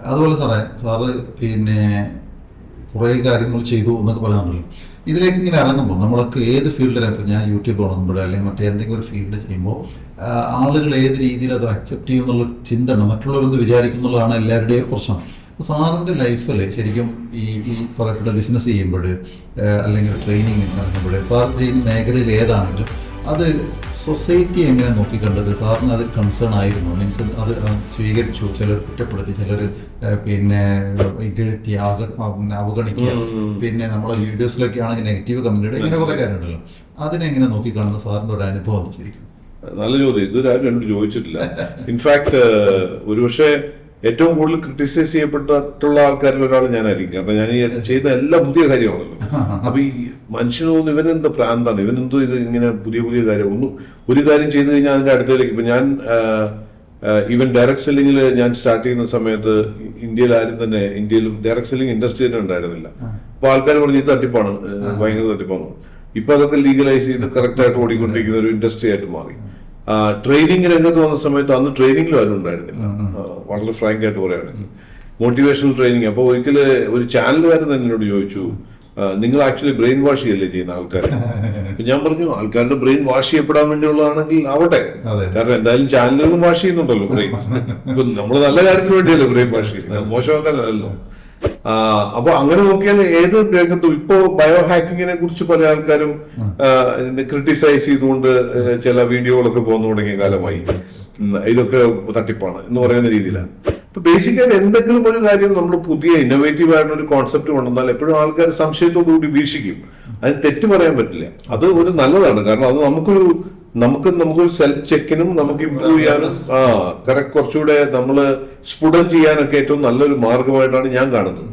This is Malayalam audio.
അതുപോലെ സാറ് പിന്നെ കുറേ കാര്യങ്ങൾ ചെയ്തു എന്നൊക്കെ പറയുന്നുണ്ടല്ലോ. ഇതിലേക്ക് ഇങ്ങനെ ഇറങ്ങുമ്പോൾ നമ്മളൊക്കെ ഏത് ഫീൽഡിലാണ്, ഇപ്പോൾ ഞാൻ യൂട്യൂബ് തുടങ്ങുമ്പോൾ അല്ലെങ്കിൽ മറ്റേന്തെങ്കിലും ഒരു ഫീൽഡ് ചെയ്യുമ്പോൾ ആളുകൾ ഏത് രീതിയിൽ അത് അക്സെപ്റ്റ് ചെയ്യും എന്നുള്ള ചിന്തയാണ്, മറ്റുള്ളവരെന്ത് വിചാരിക്കുന്നുള്ളതാണ് എല്ലാവരുടെയും പ്രശ്നം. അപ്പോൾ സാറിൻ്റെ ലൈഫിൽ ശരിക്കും ഈ പറയപ്പെട്ട ബിസിനസ് ചെയ്യുമ്പോൾ അല്ലെങ്കിൽ ട്രെയിനിങ് നടക്കുമ്പോൾ സാർ ചെയ്യുന്ന മേഖലയിൽ ഏതാണെങ്കിലും അത് സൊസൈറ്റി എങ്ങനെ നോക്കിക്കണ്ടത്? സാറിന് അത് കൺസേൺ ആയിരുന്നു? മീൻസ് അത് സ്വീകരിച്ചു? ചിലർ കുറ്റപ്പെടുത്തി, ചിലർ പിന്നെ ഇകഴ്ത്തി അവഗണിക്കുക, പിന്നെ നമ്മളെ വീഡിയോസിലൊക്കെ ആണെങ്കിൽ നെഗറ്റീവ് കമൻറ്റ്, ഇങ്ങനെ കുറേ കാര്യമുണ്ടല്ലോ. അതിനെങ്ങനെ നോക്കിക്കാണുന്ന സാറിൻ്റെ ഒരു അനുഭവം ശരിക്കും? നല്ല ചോദ്യം. ഇതൊരാരും രണ്ടും ചോദിച്ചിട്ടില്ല. ഇൻഫാക്ട് ഒരുപക്ഷെ ഏറ്റവും കൂടുതൽ ക്രിട്ടിസൈസ് ചെയ്യപ്പെട്ടിട്ടുള്ള ആൾക്കാരിൽ ഒരാൾ ഞാനായിരിക്കും. കാരണം ഞാൻ ഈ ചെയ്യുന്ന എല്ലാ പുതിയ കാര്യമാണല്ലോ. അപ്പൊ ഈ മനുഷ്യനൊന്നും ഇവനെന്താ പ്രാന്താണ്, ഇവനെന്തോ ഇത് ഇങ്ങനെ പുതിയ പുതിയ കാര്യം ഒരു കാര്യം ചെയ്തു കഴിഞ്ഞാൽ അതിന്റെ അടുത്തേക്ക്. ഇപ്പൊ ഞാൻ ഈവൻ ഡയറക്ട് സെല്ലിങ്ങിൽ ഞാൻ സ്റ്റാർട്ട് ചെയ്യുന്ന സമയത്ത് ഇന്ത്യയിൽ ഡയറക്ട് സെല്ലിംഗ് ഇൻഡസ്ട്രി തന്നെ ഉണ്ടായിരുന്നില്ല. അപ്പൊ ആൾക്കാർ പറഞ്ഞ് ഇത് തട്ടിപ്പാണ്, ഭയങ്കര തട്ടിപ്പാണ്. ഇപ്പൊ അതൊക്കെ ലീഗലൈസ് ചെയ്ത് കറക്റ്റ് ആയിട്ട് ഓടിക്കൊണ്ടിരിക്കുന്ന ഒരു ഇൻഡസ്ട്രി ആയിട്ട് മാറി. ട്രെയിനിങ് രംഗത്ത് വന്ന സമയത്ത് അന്ന് ട്രെയിനിങ്ങിലും ആരും ഉണ്ടായിരുന്നില്ല. വളരെ ഫ്രാങ്ക് ആയിട്ട് പറയുകയാണെങ്കിൽ മോട്ടിവേഷണൽ ട്രെയിനിങ്. അപ്പോൾ ഒരിക്കല് ഒരു ചാനലുകാരൻ തന്നെ എന്നോട് ചോദിച്ചു, നിങ്ങൾ ആക്ച്വലി ബ്രെയിൻ വാഷ് ചെയ്യല്ലേ ചെയ്യുന്ന ആൾക്കാർ? ഞാൻ പറഞ്ഞു, ആൾക്കാരുടെ ബ്രെയിൻ വാഷ് ചെയ്യപ്പെടാൻ വേണ്ടിയുള്ളതാണെങ്കിൽ ആവട്ടെ, കാരണം എന്തായാലും ചാനലുകളും വാഷ് ചെയ്യുന്നുണ്ടല്ലോ ബ്രെയിൻ. ഇപ്പൊ നമ്മൾ നല്ല കാര്യത്തിന് വേണ്ടിയല്ലോ ബ്രെയിൻ വാഷ് ചെയ്യുന്നത്, മോശമാക്കാനല്ലോ. അപ്പൊ അങ്ങനെ നോക്കിയാൽ ഏത് രംഗത്തും ഇപ്പോ ബയോ ഹാക്കിങ്ങിനെ കുറിച്ച് പല ആൾക്കാരും ക്രിട്ടിസൈസ് ചെയ്തുകൊണ്ട് ചില വീഡിയോകളൊക്കെ പോന്നു തുടങ്ങിയ കാലമായി. ഇതൊക്കെ തട്ടിപ്പാണ് എന്ന് പറയുന്ന രീതിയിലാണ്. ഇപ്പൊ ബേസിക്കായിട്ട് എന്തെങ്കിലും ഒരു കാര്യം നമ്മൾ പുതിയ ഇന്നോവേറ്റീവ് ആയിട്ടുള്ള ഒരു കോൺസെപ്റ്റ് കൊണ്ടുവന്നാൽ എപ്പോഴും ആൾക്കാർ സംശയത്തോടുകൂടി വീക്ഷിക്കും. അതിന് തെറ്റ് പറയാൻ പറ്റില്ല. അത് ഒരു നല്ലതാണ്. കാരണം അത് നമുക്കൊരു സെൽഫ് ചെക്കിനും നമുക്ക് ഇമ്പ്രൂവ് ചെയ്യാനും കറക്റ്റ് കുറച്ചുകൂടെ നമ്മള് സ്ഫുടം ചെയ്യാനൊക്കെ ഏറ്റവും നല്ലൊരു മാർഗമായിട്ടാണ് ഞാൻ കാണുന്നത്.